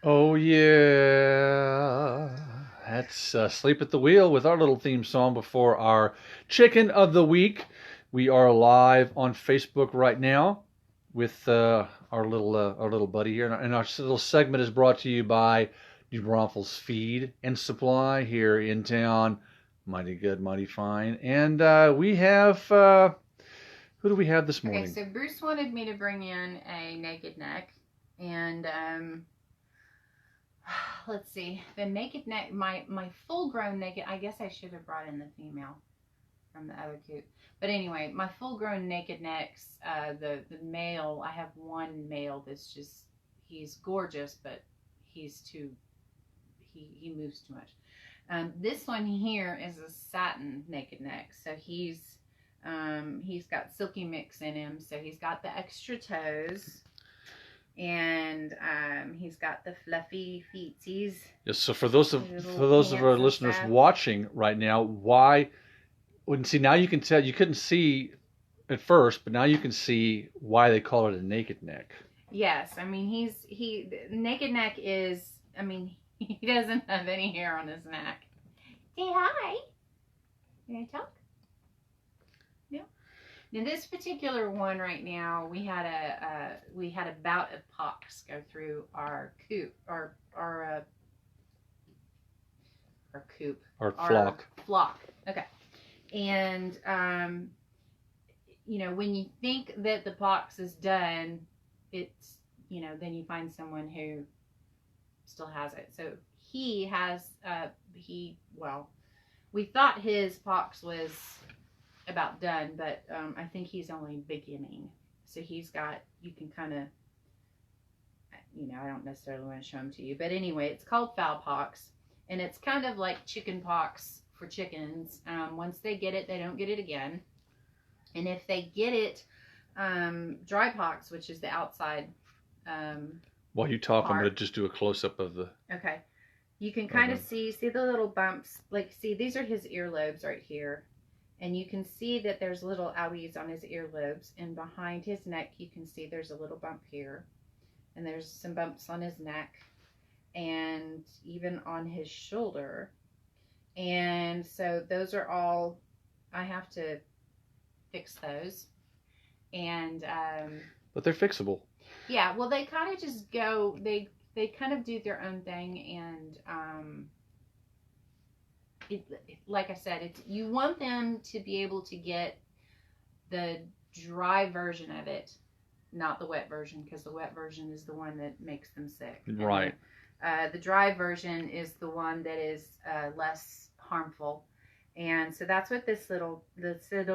Oh yeah, that's Sleep at the Wheel with our little theme song before our Chicken of the Week. We are live on Facebook right now with our little buddy here, and our little segment is brought to you by New Braunfels Feed and Supply here in town. Mighty good, mighty fine, and we have who do we have this Okay, morning? so Bruce wanted me to bring in a naked neck, and let's see, the naked neck, my full grown naked. I guess I should have brought in the female from the other coop, but anyway, my full grown naked necks. The male, I have one male that's just he's gorgeous, but he's too he moves too much. This one here is a satin naked neck, so he's got silky mix in him, so he's got the extra toes, and he's got the fluffy feetsies. Yes, so for those of our listeners watching right now, why wouldn't see now you can tell you couldn't see at first, but now you can see why they call it a naked neck. Yes, I mean he naked neck is, I mean, he doesn't have any hair on his neck. Say hi. You gonna talk? No. Now this particular one right now, we had a bout of pox go through our coop, our coop, Or flock. Flock. Okay. And when you think that the pox is done, it's then you find someone who still has it. So he has we thought his pox was about done, but I think he's only beginning. So he's got, you can kind of, I don't necessarily want to show him to you, but anyway, it's called fowl pox, and it's kind of like chicken pox for chickens. Once they get it, they don't get it again. And if they get it, dry pox, which is the outside. While you talk, I'm going to just do a close-up of the... Okay. You can kind of see the little bumps. Like, see, these are his earlobes right here. And you can see that there's little owies on his earlobes. And behind his neck, you can see there's a little bump here. And there's some bumps on his neck. And even on his shoulder. And so those are all, I have to fix those. And but they're fixable. Yeah, well, they kind of just go, they kind of do their own thing, and like I said, you want them to be able to get the dry version of it, not the wet version, because the wet version is the one that makes them sick. Right. The dry version is the one that is less harmful, and so that's what this little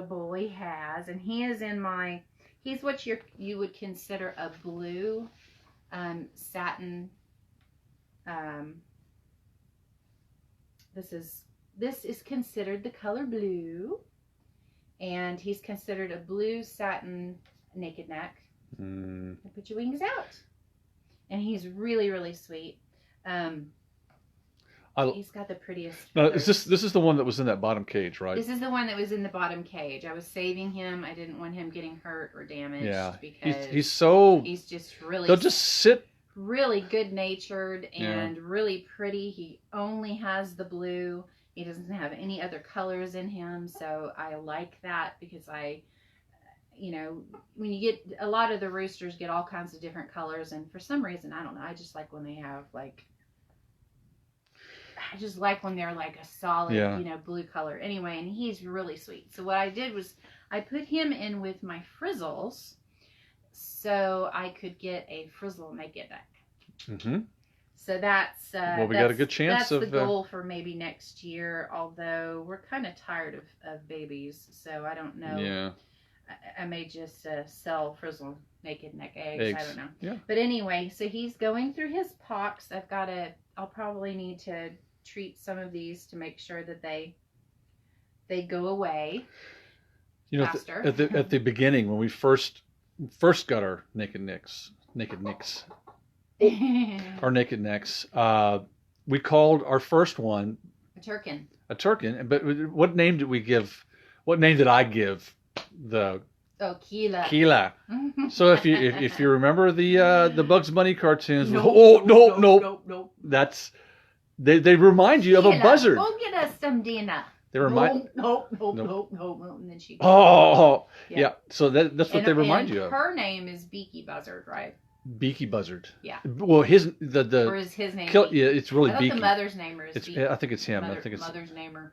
boy has, and he is in my. He's what you would consider a blue satin. This is considered the color blue, and he's considered a blue satin naked neck. Put your wings out, and he's really, really sweet. He's got the prettiest. No, this is the one that was in that bottom cage, right? This is the one that was in the bottom cage. I was saving him. I didn't want him getting hurt or damaged. Yeah, because he's just really. They'll just sit. Really good natured and really pretty. He only has the blue. He doesn't have any other colors in him, so I like that because when you get a lot of the roosters get all kinds of different colors, and for some reason I don't know. I just like when they have I just like when they're like a solid, blue color. Anyway, and he's really sweet. So what I did was I put him in with my frizzles so I could get a frizzle naked neck. Mm-hmm. So that's well, we got a good chance of the goal for maybe next year. Although we're kind of tired of babies, so I don't know. Yeah. I may just sell frizzle naked neck eggs. I don't know. Yeah. But anyway, so he's going through his pox. I'll probably need to treat some of these to make sure that they go away faster. At the beginning when we first got our naked necks, our naked necks, we called our first one a turkin. But what name did we give? What name did I give the Oh, Keela. Keela. So if you remember the Bugs Bunny cartoons, Nope, oh no, nope. that's they remind you of a Keela, buzzard. go get us some dinner. They remind. Nope. And then she. Oh, yeah. So that's what they remind you of. Her name is Beaky Buzzard, right? Beaky Buzzard. Yeah. Well, Or is his name? yeah, it's really I thought Beaky. the mother's name is. I think it's him. I think it's mother's namer.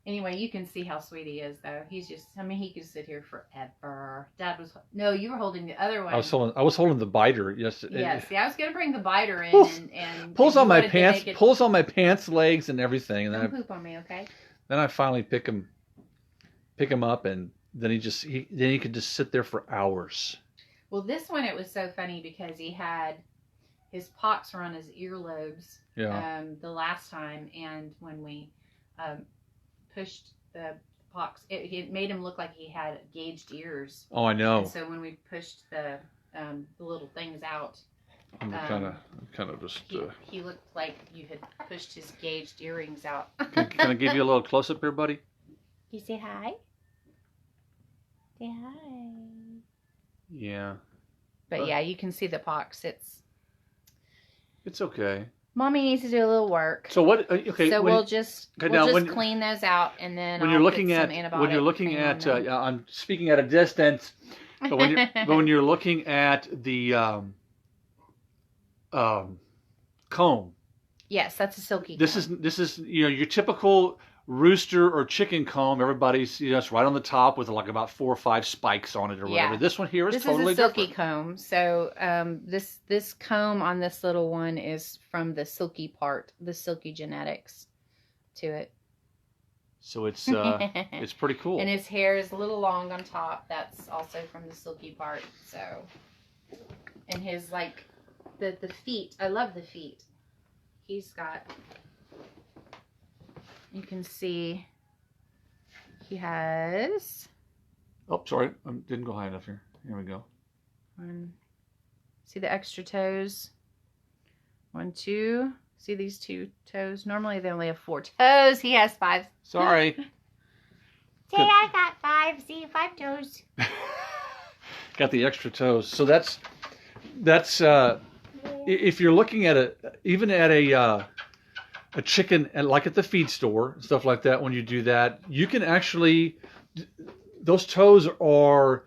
Anyway, you can see how sweet he is, though. He's just. I mean, he could sit here forever. Dad was. No, you were holding the other one. I was holding the biter. Yes. Yes. See, I was gonna bring the biter in and pulls and on you my wanted to pants. make it- Pulls on my pants, legs, and everything. And Don't poop on me, okay? then I finally pick him up, and then he could just sit there for hours. Well, this one it was so funny because he had his pox were on his earlobes. Yeah. The last time, and when we pushed the pox, it made him look like he had gauged ears. Oh, I know. And so when we pushed the little things out, I'm kind of just. he looked like you had pushed his gauged earrings out. Can I give you a little close up here, buddy? You say hi. Say hi. Yeah. But yeah, you can see the pox. It's okay. Mommy needs to do a little work. So what? Okay. So we'll just now, clean those out, and then when I'll you're put looking some at antibiotic cream on them. I'm speaking at a distance, but when you're looking at the comb, yes, that's a silky. this is your typical rooster or chicken comb. Everybody's it's right on the top with like about 4 or 5 spikes on it or whatever. Yeah. This one here is This totally is a silky different. comb. So this comb on this little one is from the silky part, the silky genetics to it. So it's pretty cool. And his hair is a little long on top. That's also from the silky part. So, and his the feet. I love the feet. He's got. You can see. He has. Oh, sorry, I didn't go high enough here. Here we go. See the extra toes. 1, 2. See these 2 toes? Normally they only have 4 toes. He has 5. Sorry. Say I got 5. See 5 toes. Got the extra toes. So that's if you're looking at even at a chicken like at the feed store, stuff like that, when you do that, you can actually, those toes are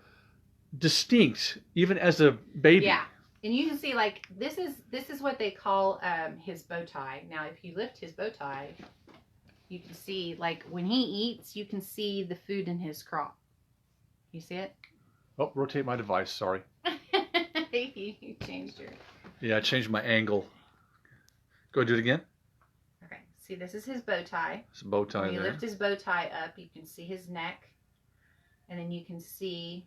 distinct even as a baby. Yeah. And you can see this is what they call his bow tie. Now if you lift his bow tie, you can see when he eats, you can see the food in his crop. You see it? Oh, rotate my device, sorry. You changed your. Yeah, I changed my angle. Go do it again. Okay. See, this is his bow tie. It's a bow tie When you there. lift his bow tie up, you can see his neck. And then you can see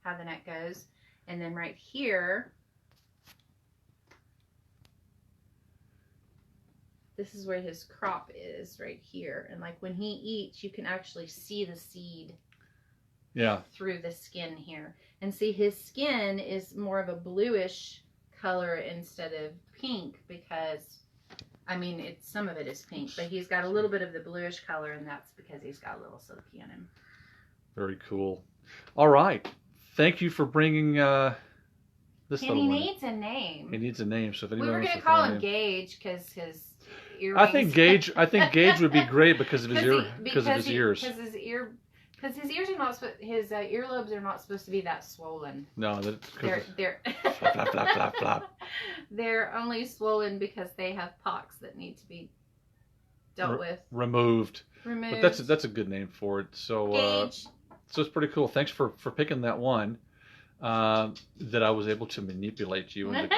how the neck goes. And then right here, this is where his crop is, right here. And when he eats, you can actually see the seed through the skin here. And see, his skin is more of a bluish color instead of pink because, I mean, some of it is pink, but he's got a little bit of the bluish color, and that's because he's got a little silky in him. Very cool. All right. Thank you for bringing this And little he one. needs a name. He needs a name. So if We anyone were wants going to to call throw a him name. Gage because his earrings. I think Gage would be great because of his because of his ears. Because his ears are not his earlobes are not supposed to be that swollen. No, They're flap, flap, flap, flap, flap. They're only swollen because they have pox that need to be dealt with. Removed. Removed. But that's a good name for it. So Gage. so it's pretty cool. Thanks for picking that one that I was able to manipulate you into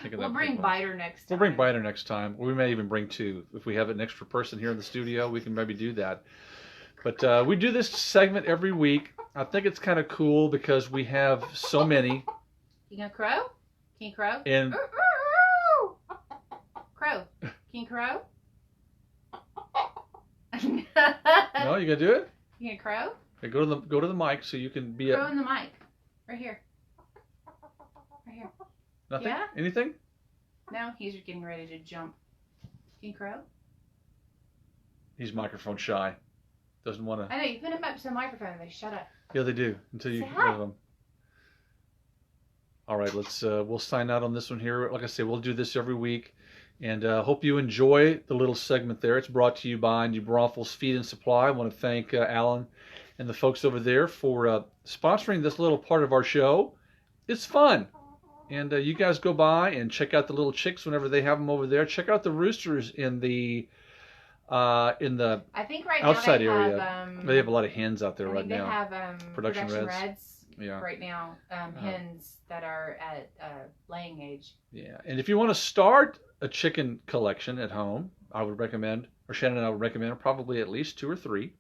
thinking We'll that bring big one. Biter next time. We'll bring Biter next time. We may even bring 2. If we have an extra person here in the studio, we can maybe do that. But we do this segment every week. I think it's kind of cool because we have so many. You gonna crow? Can you crow? And Crow. Can you crow? no, you gonna do it? You gonna crow? Okay, go to the mic so you can be Crow in the mic. Right here. Right here. nothing. Yeah? Anything? No, he's getting ready to jump. Can you crow? He's microphone shy. Doesn't want to. I know, you put him up to the microphone and they shut up. Yeah, they do until you Say get hi. rid of them. All right, we'll sign out on this one here. Like I say, we'll do this every week, and hope you enjoy the little segment there. It's brought to you by New Braunfels Feed and Supply. I want to thank Alan and the folks over there for sponsoring this little part of our show. It's fun. And you guys go by and check out the little chicks whenever they have them over there. Check out the roosters in the I think right outside now area. They have a lot of hens out there I right think now. they have Production production Reds. reds Yeah. right now, hens that are at laying age. Yeah, and if you want to start a chicken collection at home, I would recommend, or Shannon and I would recommend, probably at least 2 or 3.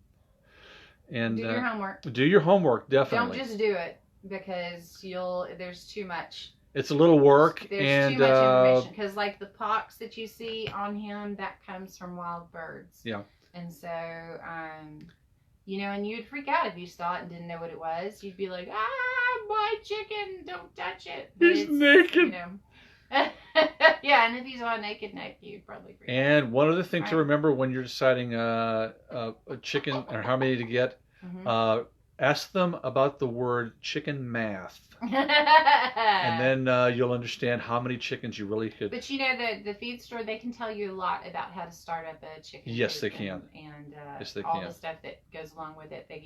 And Do your homework. do your homework, definitely. Don't just do it because there's too much. It's a little work, There's and too much information because, like the pox that you see on him, that comes from wild birds. Yeah. And so, you know, and you'd freak out if you saw it and didn't know what it was. You'd be like, my chicken, don't touch it. But he's naked. You know. Yeah, and if you saw a naked neck, you'd probably freak out. And one other thing to Right. remember when you're deciding a chicken or how many to get, ask them about the word chicken math. And then you'll understand how many chickens you really could. But you know, the feed store, they can tell you a lot about how to start up a chicken. Yes, coop they can. And Yes, they all can. the stuff that goes along with it. They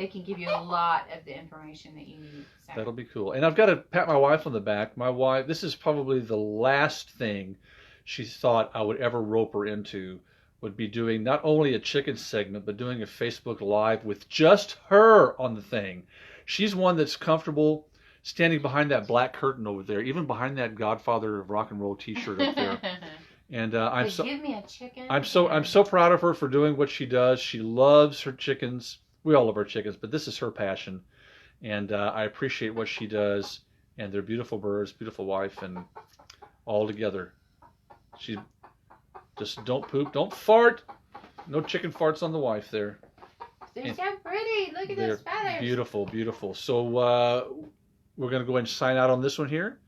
can give you a lot of the information that you need. So. That'll be cool. And I've got to pat my wife on the back. My wife, this is probably the last thing she thought I would ever rope her into, would be doing not only a chicken segment, but doing a Facebook Live with just her on the thing. She's one that's comfortable standing behind that black curtain over there, even behind that Godfather of Rock and Roll T-shirt up there. And give me a chicken. I'm so proud of her for doing what she does. She loves her chickens. We all love our chickens, but this is her passion, and I appreciate what she does. And they're beautiful birds, beautiful wife, and all together. She just don't poop, don't fart. No chicken farts on the wife there. They're so pretty. Look at They're those feathers. beautiful, beautiful. So we're gonna go ahead and sign out on this one here,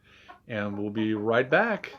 and we'll be right back.